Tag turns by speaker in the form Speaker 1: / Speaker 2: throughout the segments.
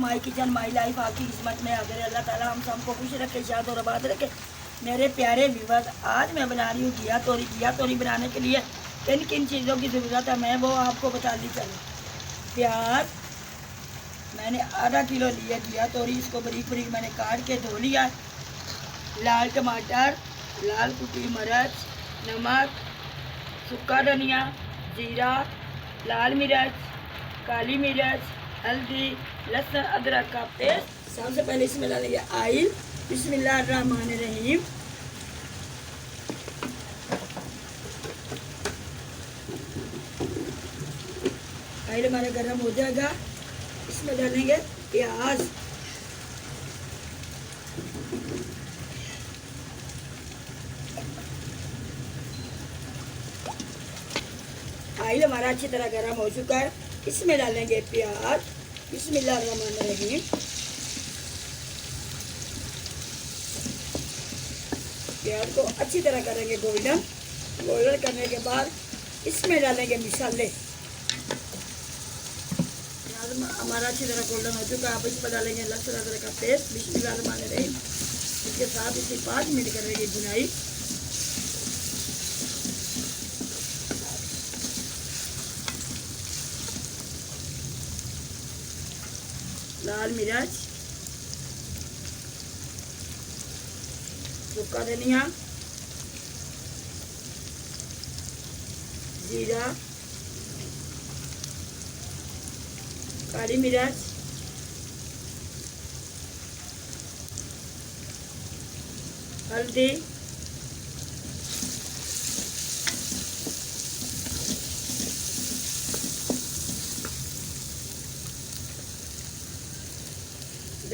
Speaker 1: My kitchen my life आपकी किस्मत में हाजिर है। अल्लाह ताला हम सबको खुश रखे, शाद और आबाद रखे। मेरे प्यारे व्यूअर्स, आज मैं बना रही हूँ घिया तोरी। घिया तोरी बनाने के लिए किन किन चीज़ों की ज़रूरत है मैं वो आपको बता दी चलूँ। प्याज मैंने आधा किलो लिया घिया तोरी, इसको बारीक बारीक मैंने काट के धो लिया। लाल टमाटर, लाल कुटी मिर्च, नमक, सूखा धनिया, जीरा, लाल मिर्च, काली मिर्च, हल्दी, लहसुन अदरक का पेस्ट। सबसे पहले इसमें डालेंगे ऑयल। बिस्मिल्लाहिर्रहमानिर्रहीम। ऑयल हमारा गर्म हो जाएगा, इसमें डालेंगे प्याज। ऑयल हमारा अच्छी तरह गर्म हो चुका है, इसमें डालेंगे प्याज। बिस्मिल्लाहिर्रहमानिर्रहीम। प्याज को अच्छी तरह करेंगे गोल्डन। गोल्डन करने के बाद इसमें डालेंगे मसाले। प्याज हमारा अच्छी तरह गोल्डन हो चुका है, अब इस पर डालेंगे लहसुन अदरक का पेस्ट। बिस्मिल्लाहिर्रहमानिर्रहीम। इसके साथ इसे 5 मिनट करेंगे भुनाई। लाल मिर्च, सूखा धनिया, जीरा, काली मिर्च, हल्दी,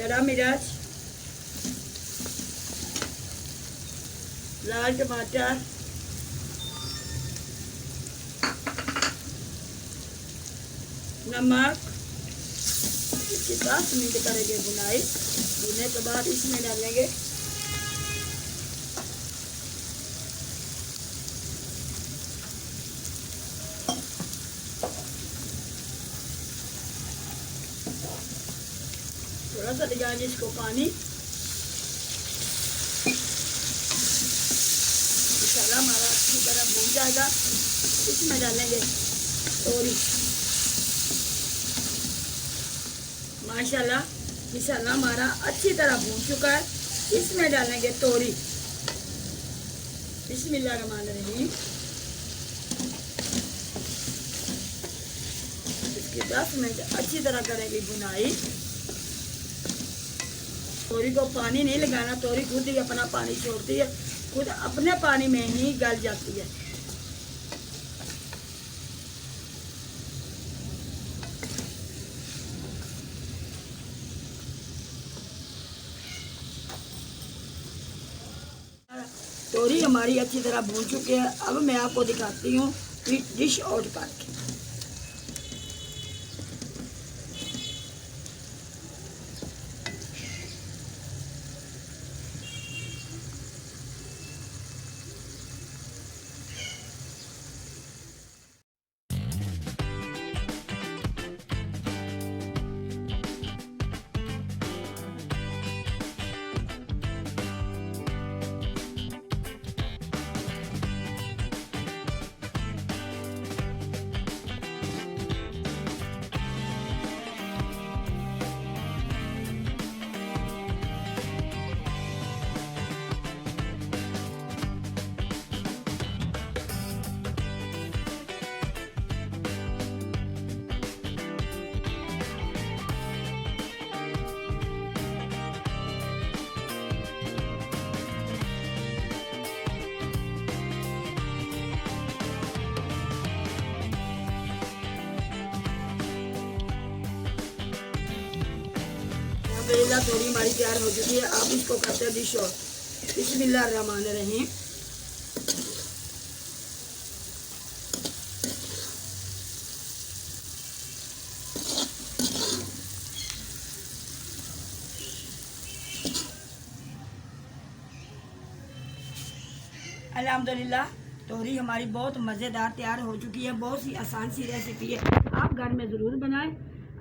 Speaker 1: हरा मिर्च, लाल टमाटर, नमक। इसके 10 मिनट करेंगे भुनाई। भुनने के बाद इसमें डालेंगे थोड़ा सा डिजाइन इसको पानी। मसाला हमारा अच्छी तरह भून जाएगा, इसमें डालेंगे तोरी। माशाल्लाह मसाला हमारा अच्छी तरह भून चुका है, इसमें डालेंगे तोरी। बिस्मिल्लाहिर्रहमानिर्रहीम। इसकी 10 मिनट अच्छी तरह करेंगे भुनाई। तोरी को पानी नहीं लगाना, तोरी खुद ही अपना पानी छोड़ती है, खुद अपने पानी में ही गल जाती है। तोरी हमारी अच्छी तरह भून चुकी है। अब मैं आपको दिखाती हूँ डिश आउट करके। अल्हम्दुलिल्लाह तोरी हमारी तैयार हो चुकी है। अब इसको करते हैं डिश आउट। बिस्मिल्लाहिर्रहमानिर्रहीम। अल्हम्दुलिल्लाह तोरी हमारी बहुत मज़ेदार तैयार हो चुकी है। बहुत सी आसान सी रेसिपी है, आप घर में ज़रूर बनाएं।